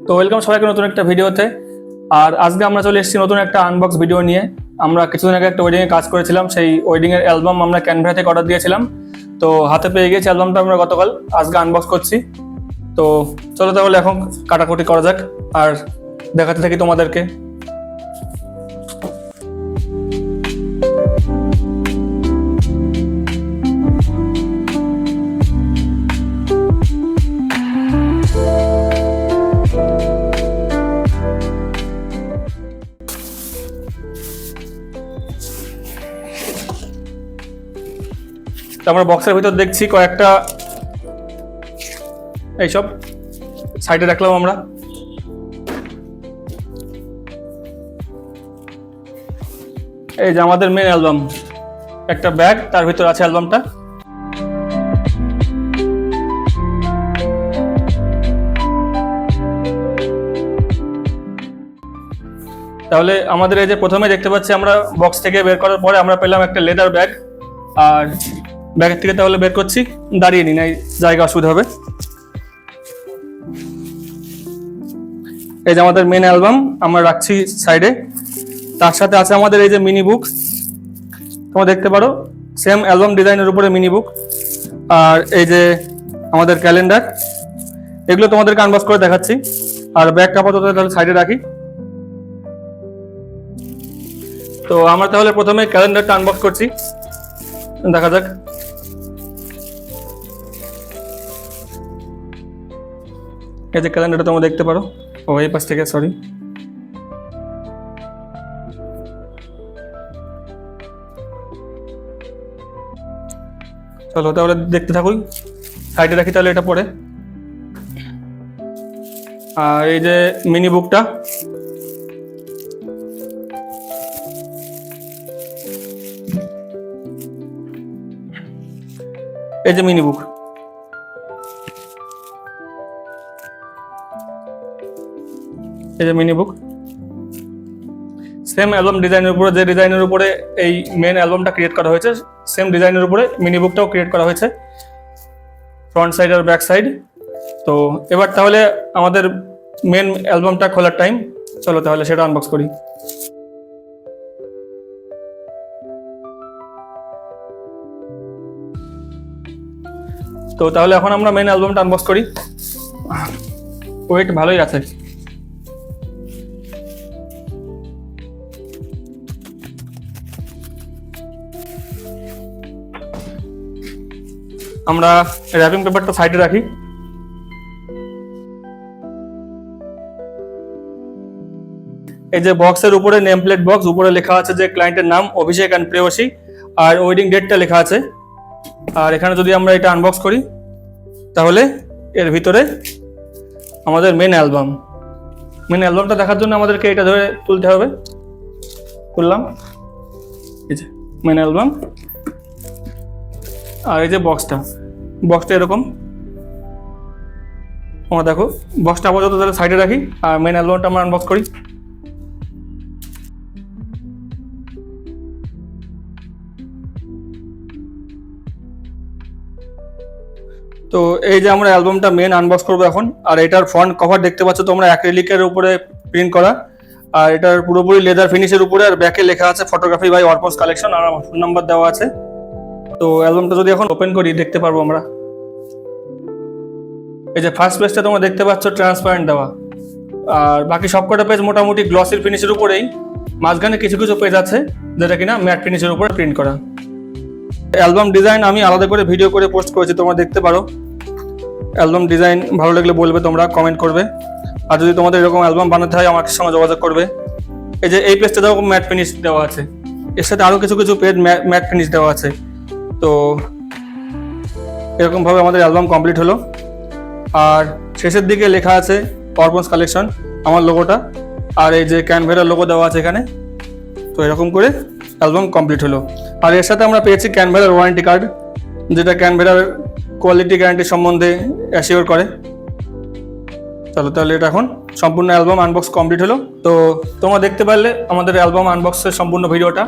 তো ওয়েলকাম সবাইকে নতুন একটা ভিডিওতে। আর আজকে আমরা চলে এসেছি নতুন একটা আনবক্স ভিডিও নিয়ে। আমরা কিছুদিন আগে একটা ওয়েডিং এ কাজ করেছিলাম, সেই ওয়েডিং এর অ্যালবাম আমরা ক্যানভা থেকে অর্ডার দিয়েছিলাম। তো হাতে পেয়ে গেছি অ্যালবামটা আমরা গতকাল, আজকে আনবক্স করছি। তো চলো তাহলে এখন কাটাকুটি করা যাক আর দেখাতে থাকি তোমাদেরকে। আমরা বক্সের ভিতর দেখছি কয়েকটা এইসব সাইডে রাখলাম আমরা। এই যে আমাদের মেন অ্যালবাম, একটা ব্যাগ, তার ভিতর আছে অ্যালবামটা। তাহলে আমাদের এই যে প্রথমে দেখতে পাচ্ছি আমরা বক্স থেকে বের করার পরে আমরা পেলাম একটা লেদার ব্যাগ। আর ব্যাগের থেকে তাহলে বের করছি, দাঁড়িয়ে নি, নাই জায়গা অসুবিধা হবে। এই যে আমাদের মেন অ্যালবাম আমরা রাখছি সাইডে, তার সাথে আছে আমাদের এই যে মিনি বুক, তোমরা দেখতে পারো সেম অ্যালবাম ডিজাইনের উপরে মিনি বুক। আর এই যে আমাদের ক্যালেন্ডার, এগুলো তোমাদেরকে আনবক্স করে দেখাচ্ছি। আর ব্যাগটা আপাতত তাহলে সাইডে রাখি। তো আমরা তাহলে প্রথমে ক্যালেন্ডারটা আনবক্স করছি, দেখা যাক। এই যে ক্যালেন্ডারটা তোমরা দেখতে পারো, ও এই পাশ থেকে, সরি। চলো তাহলে দেখতে থাকুই, সাইডে রাখি তাহলে এটা পরে। আর এই যে মিনি বুকটা, এই যে মিনি বুক, এই যে মিনি বুক সেম অ্যালবাম ডিজাইনের উপরে, যে ডিজাইনের উপরে এই মেন অ্যালবামটা ক্রিয়েট করা হয়েছে সেম ডিজাইনের উপরে মিনি বুকটাও ক্রিয়েট করা হয়েছে, ফ্রন্ট সাইড আর ব্যাক সাইড। তো এবার তাহলে আমাদের মেন অ্যালবামটা খোলার টাইম, চলো তাহলে সেটা আনবক্স করি। তো তাহলে এখন আমরা মেন অ্যালবামটা আনবক্স করি। ওয়েট ভালোই আছে। আমরা র্যাপিং পেপারটা সাইডে রাখি। এই যে বক্সের উপরে নেম প্লেট বক্স, উপরে লেখা আছে যে ক্লায়েন্টের নাম অভিষেক এন্ড প্রেয়সী, আর ওয়েডিং ডেটটা লেখা আছে। আর এখানে যদি আমরা এটা আনবক্স করি তাহলে এর ভিতরে আমাদের মেন অ্যালবামটা দেখার জন্য আমাদেরকে এটা ধরে তুলতে হবে। তুললাম, এই যে মেন অ্যালবাম। আর এই যে বক্সটা এরকম, আমরা দেখো বক্সটা আপাতত তাহলে সাইডে রাখি আর মেন অ্যালবামটা আমরা আনবক্স করি। তো এই যে আমরা অ্যালবামটা মেন আনবক্স করবো এখন। আর এটার ফ্রন্ট কভার দেখতে পাচ্ছ তোমরা অ্যাক্রিলিকের উপরে প্রিন্ট করা, আর এটার পুরোপুরি লেদার ফিনিশের উপরে। আর ব্যাকে লেখা আছে ফটোগ্রাফি বাই অর্পস কালেকশন, আর আমার ফোন নাম্বার দেওয়া আছে। তো অ্যালবামটা যদি এখন ওপেন করি দেখতে পারবো আমরা, এই যে ফার্স্ট পেজটা তোমরা দেখতে পাচ্ছ ট্রান্সপারেন্ট দেওয়া, আর বাকি সবকটা পেজ মোটামুটি গ্লসির ফিনিশের উপরেই। মাঝখানে কিছু কিছু পেজ আছে যেটা কিনা ম্যাট ফিনিশের উপরে প্রিন্ট করা। অ্যালবাম ডিজাইন আমি আলাদা করে ভিডিও করে পোস্ট করেছি, তোমরা দেখতে পারো। অ্যালবাম ডিজাইন ভালো লাগলে বলবে, তোমরা কমেন্ট করবে। আর যদি তোমাদের এরকম অ্যালবাম বানাতে হয় আমার সঙ্গে যোগাযোগ করবে। এই যে এই পেজটা দেখো ম্যাট ফিনিশ দেওয়া আছে, এর সাথে আরো কিছু কিছু পেজ ম্যাট ফিনিশ দেওয়া আছে। তো এরকম ভাবে আমাদের অ্যালবাম কমপ্লিট হলো। আর শেষের দিকে লেখা আছে অর্পস কালেকশন, আমার লোগোটা, আর এই যে ক্যানভেরার লোগো দেওয়া আছে এখানে। তো এরকম করে অ্যালবাম কমপ্লিট হলো। আর এর সাথে আমরা পেয়েছি ক্যানভেরার ওয়ারেন্টি কার্ড, যেটা ক্যানভেরার কোয়ালিটি গ্যারান্টি সম্বন্ধে অ্যাসিওর করে। চলো তাহলে এটা এখন সম্পূর্ণ অ্যালবাম আনবক্স কমপ্লিট হলো। তো তোমরা দেখতে পারলে আমাদের অ্যালবাম আনবক্সের সম্পূর্ণ ভিডিওটা।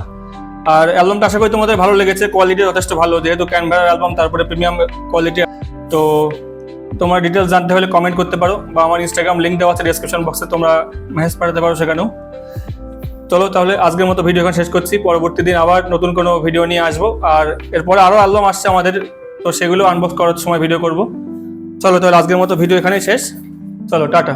আর অ্যালবামটা আশা করি তোমাদের ভালো লেগেছে, কোয়ালিটি যথেষ্ট ভালো, যেহেতু ক্যানভার অ্যালবাম, তারপরে প্রিমিয়াম কোয়ালিটি। তো তোমার ডিটেলস জানতে হলে কমেন্ট করতে পারো, বা আমার ইনস্টাগ্রাম লিঙ্ক দেওয়া আছে ডেসক্রিপশন বক্সে, তোমরা মেসেজ পাঠাতে পারো সেখানেও। চলো তাহলে আজকের মতো ভিডিও এখন শেষ করছি, পরবর্তী দিন আবার নতুন কোনো ভিডিও নিয়ে আসবো। আর এরপরে আরও অ্যালবাম আসছে আমাদের, তো সেগুলো আনবক্স করার সময় ভিডিও করব। চলো তাহলে আজকের মতো ভিডিও এখানেই শেষ, চলো টাটা।